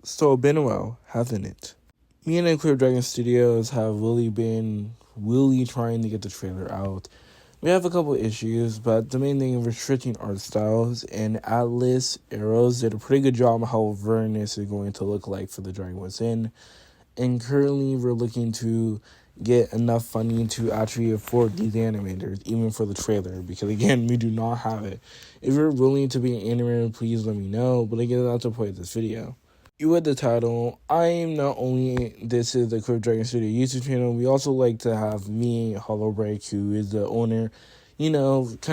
So, been a while, hasn't it? Me and Clear Dragon Studios have really been trying to get the trailer out. We have a couple issues, but the main thing is restricting art styles, and Atlas Arrows did a pretty good job on how Avernus is going to look like for the Dragon Within. And currently, we're looking to get enough funding to actually afford these animators, even for the trailer, because again, we do not have it. If you're willing to be an animator, please let me know, but again, that's the point of this video. You read the title. I'm not only this is the Crypt Dragon Studio YouTube channel, we also like to have me, Hollowbreak, who is the owner, kind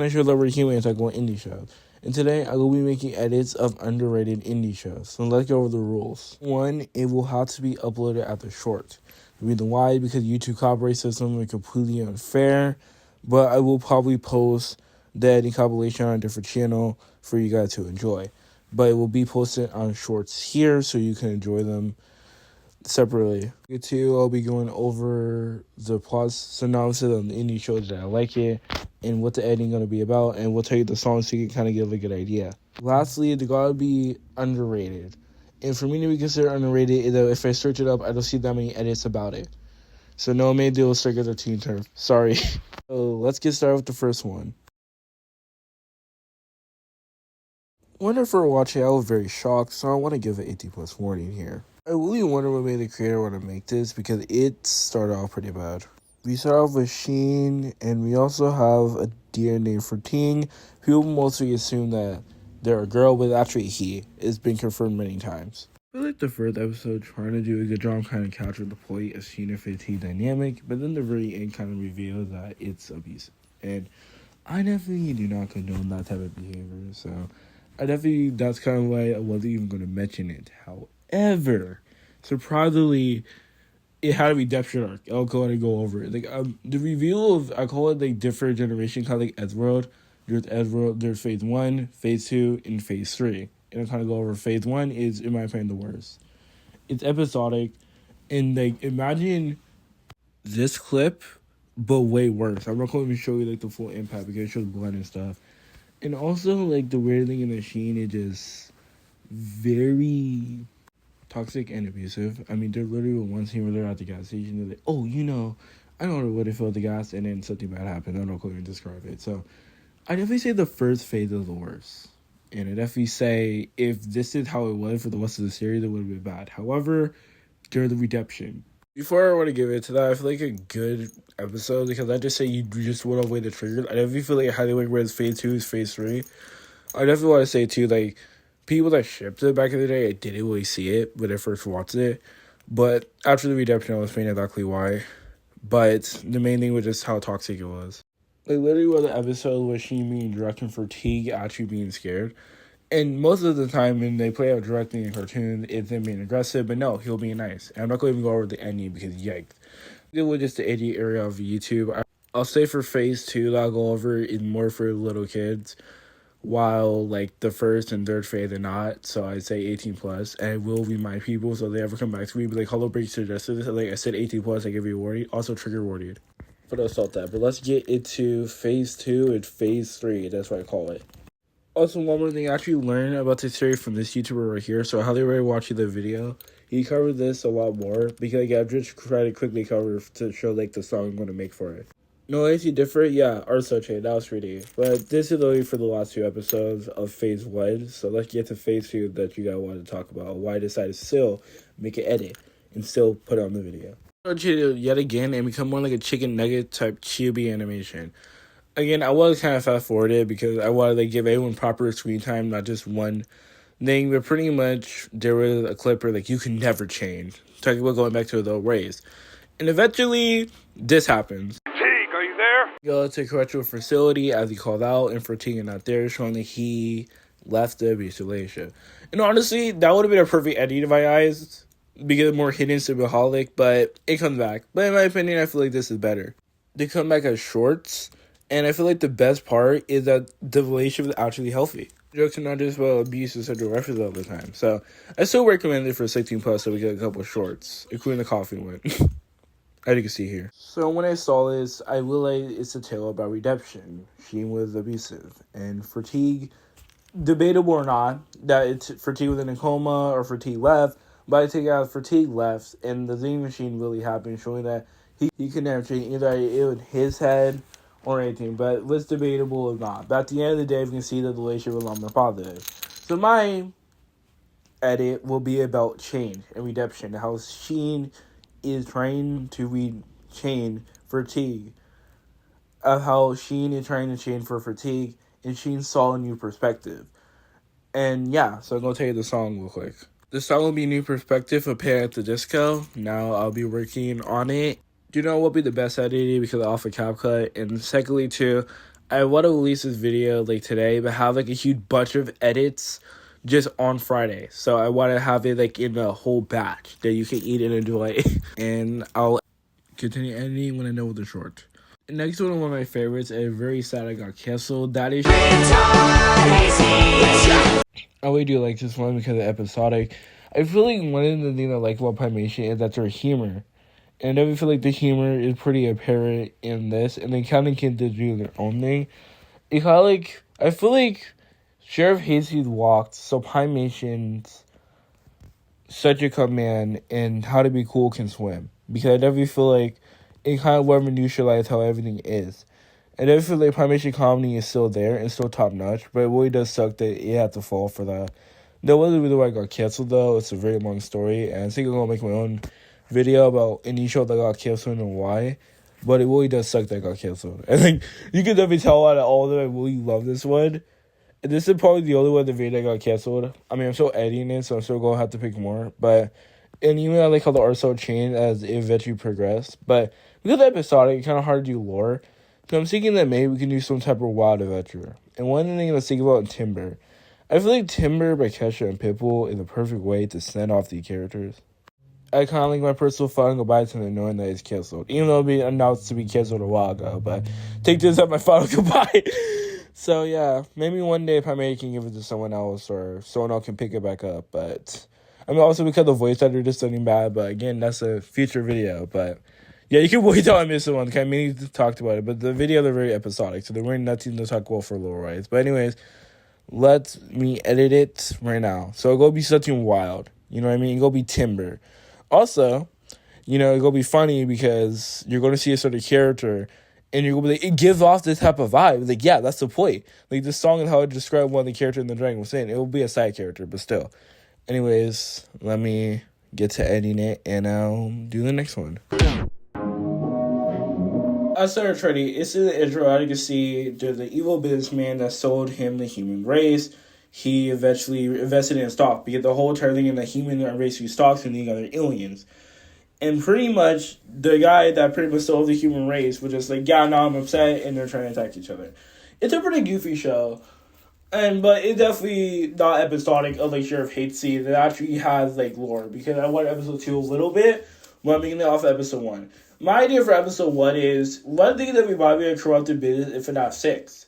of shows that we're human and talk about indie shows. And today I will be making edits of underrated indie shows. So let's go over the rules. 1, it will have to be uploaded at the short. The reason why, because YouTube copyright system is completely unfair, but I will probably post the editing compilation on a different channel for you guys to enjoy. But it will be posted on shorts here so you can enjoy them separately. Two, I'll be going over the plots, synopsis on the indie shows that I like it, and what the editing going to be about, and we'll tell you the songs so you can kind of get a good idea. Lastly, they got to be underrated. And for me to be considered underrated, is that if I search it up, I don't see that many edits about it. So no, maybe it'll start their teen term. Sorry. So let's get started with the first one. Whenever for watching, I was very shocked, so I want to give an 18+ warning here. I really wonder what made the creator want to make this, because it started off pretty bad. We start off with Sheen, and we also have a deer named Ferting. People mostly assume that they're a girl, but actually he. It's been confirmed many times. I feel like the first episode trying to do a good job kind of capturing the point of Sheen and Ferting dynamic, but then the very end kind of reveals that it's abusive. And I definitely do not condone that type of behavior, so that's kind of why I wasn't even going to mention it. However, surprisingly, it had a redemption arc. I'll go ahead and go over it. The reveal of, I call it different generation, kind of like Edgeworld. There's phase 1, phase 2, and phase 3. And I'll kind of go over phase 1 is, in my opinion, the worst. It's episodic, and imagine this clip, but way worse. I'm not going to show you the full impact because it shows blood and stuff. And also, the weird thing in the Sheen is just very toxic and abusive. I mean, there's literally one scene where they're at the gas station. They're like, oh, I don't know what it filled the gas, and then something bad happened. I don't know how to describe it. So, I definitely say the first phase is the worst. And I definitely say if this is how it was for the rest of the series, it would have been bad. However, during the redemption. Before I want to give it to that, I feel like a good episode, because I just say you just went away the triggers. I definitely feel like highly where it's phase 2 is phase 3. I definitely want to say too, people that shipped it back in the day, I didn't really see it when I first watched it. But after the redemption, I was saying exactly why. But the main thing was just how toxic it was. Literally was the episode where she being directing Fatigue actually being scared. And most of the time when they play out directly in cartoons, it's him being aggressive, but no, he'll be nice. And I'm not going to even go over the ending because yikes. It was just the idiot area of YouTube. I'll say for phase 2 that I'll go over is more for little kids, while the first and third phase are not. So I'd say 18+, and I will remind people so they ever come back to me. But Hollowbreak suggested this. I said 18+, I give you a warning. Also trigger warning. But I'll stop that. But let's get into phase 2 and phase 3. That's what I call it. Also, one more thing, I actually learned about this series from this YouTuber right here, so I highly recommend watching the video. He covered this a lot more, because I've just tried to quickly cover to show the song I'm going to make for it. No, anything different? Yeah, Art Soche, that was 3D. But this is only for the last 2 episodes of phase 1, so let's get to phase 2 that you guys wanted to talk about, why I decided to still make an edit and still put it on the video. Yet again, and become more like a chicken nugget type chibi animation. Again, I was kind of fast forwarded because I wanted to give everyone proper screen time, not just one thing. But pretty much, there was a clip where you can never change. Talking about going back to the race, and eventually, this happens. Teague, are you there? Go to a correctional facility as he called out, and Fertig is not there, showing that he left the abusive relationship. And honestly, that would have been a perfect ending in my eyes because more hidden symbolic. But it comes back. But in my opinion, I feel like this is better. They come back as shorts. And I feel like the best part is that the relationship is actually healthy. Jokes are not just about abuse and sexual references all the time. So I still recommend it for 16+, so we get a couple of shorts, including the coffee one, as you can see here. So when I saw this, I realized it's a tale about redemption. Sheen was abusive. And Fatigue, debatable or not, that Fatigue was in a coma or Fatigue left, But I take out Fatigue left, and the Z Machine really happened, showing that he could never change either in his head or anything. But it was debatable or not. But at the end of the day, we can see that the relationship was a lot more positive. So my edit will be about change and redemption. How Sheen is trying to chain Fatigue. Of how Sheen is trying to chain for Fatigue, and Sheen saw a new perspective. And yeah, so I'm going to tell you the song real quick. The song will be New Perspective for Panic at the Disco. Now I'll be working on it. Do you know what will be the best editing because off of CapCut? And secondly, too, I want to release this video like today, but have like a huge bunch of edits just on Friday. So I want to have it like in a whole batch that you can eat and enjoy. And I'll continue editing when I know the short. Next one of my favorites, and very sad I got canceled. That is I really do like this one because of episodic. I feel like one of the things I like about Pymation is that their humor. And I feel like the humor is pretty apparent in this. And then Counting Kids did do their own thing. It kind of like, I feel like Sheriff Hayseed walked, so Pymation's such a command in How to Be Cool can swim. Because I definitely feel like it kind of revolutionized how everything is. And I feel like Pymation comedy is still there and still top notch, but it really does suck that it had to fall for that. That wasn't the reason why I got canceled though. It's a very long story, and I think I'm gonna make my own video about any show that got canceled and why. But it really does suck that I got canceled. I think you can definitely tell out of all of them I really love this one. And this is probably the only one the video that got canceled. I mean, I'm still editing it, so I'm still gonna have to pick more. But and even I like how the art style changed as it eventually progressed. But because of episodic, it's kind of hard to do lore. So I'm thinking that maybe we can do some type of wild adventure. And one thing I was thinking about Timber. I feel like Timber by Kesha and Pitbull is the perfect way to send off the characters. I kind of like my personal fun goodbye to them knowing that it's canceled. Even though it'll be announced to be canceled a while ago. But take this as my final goodbye. So yeah, maybe one day if I can give it to someone else or someone else can pick it back up. But I mean also because the voice actor just doing bad. But again, that's a future video. But yeah, you can wait till I miss one. I mainly talked about it, but the video they're very episodic, so they're really nothing to talk about for low rights. But anyways, let me edit it right now. So it'll be something wild. You know what I mean? It'll be Timber. Also, you know, it'll be funny because you're going to see a sort of character, and you're going to be like, it gives off this type of vibe. Like, yeah, that's the point. Like, this song is how I describe one of the characters in the Dragon was saying. It will be a side character, but still. Anyways, let me get to editing it, and I'll do the next one. I started trading. It's in the intro. I can see there's the evil businessman that sold him the human race. He eventually invested in stock because the whole entire thing in the human race who stocks and the other aliens. And pretty much the guy that pretty much sold the human race was just like, yeah, now I'm upset, and they're trying to attack each other. It's a pretty goofy show. But it's definitely not episodic of like Sheriff Hayseed. It actually has like lore because I watched episode 2 a little bit, but I'm making it off of episode 1. My idea for episode 1 is one thing that reminded me of Corrupted Business if FNAF 6.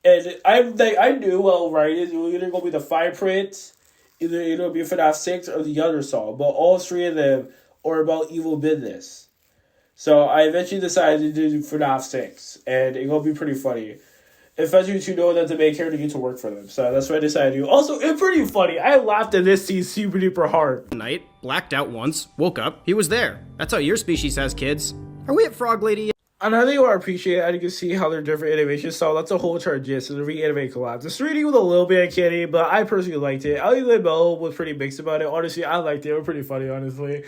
And I knew, well, right, it's either going to be the Fire Prince, either it'll be FNAF 6 or the other song, but all three of them are about evil business. So I eventually decided to do FNAF 6, and it's going to be pretty funny. Especially to know that the main character gets to work for them. So that's what I decided to do. Also, it's pretty funny. I laughed at this scene super duper hard. Night, blacked out once, woke up, he was there. That's how your species has kids. Are we at Frog Lady yet? Another thing I appreciate, I can see how they're different animations. So that's a whole chart gist. So the re-animate collab. The 3D was a little bit uncanny, but I personally liked it. Ali Mel was pretty mixed about it. Honestly, I liked it. It was pretty funny, honestly.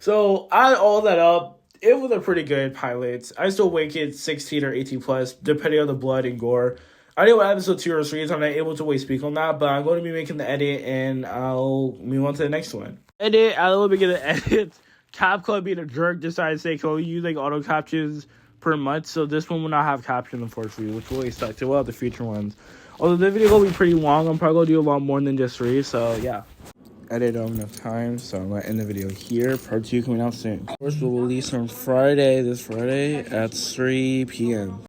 So I add all that up. It was a pretty good pilot. I still rank it 16 or 18 plus, depending on the blood and gore. I know what episode 2 or 3 so I'm not able to really speak on that, but I'm going to be making the edit, and I'll move on to the next one. Edit, I'll begin the edit. CapCut being a jerk decided to say, can we use like auto captions per month? So this one will not have captions, unfortunately, which really sucks. It will have the future ones. Although the video will be pretty long, I'm probably going to do a lot more than just 3, so yeah. Edit don't have enough time, so I'm going to end the video here. Part 2 coming out soon. First, we'll release on Friday, this Friday, at 3 p.m.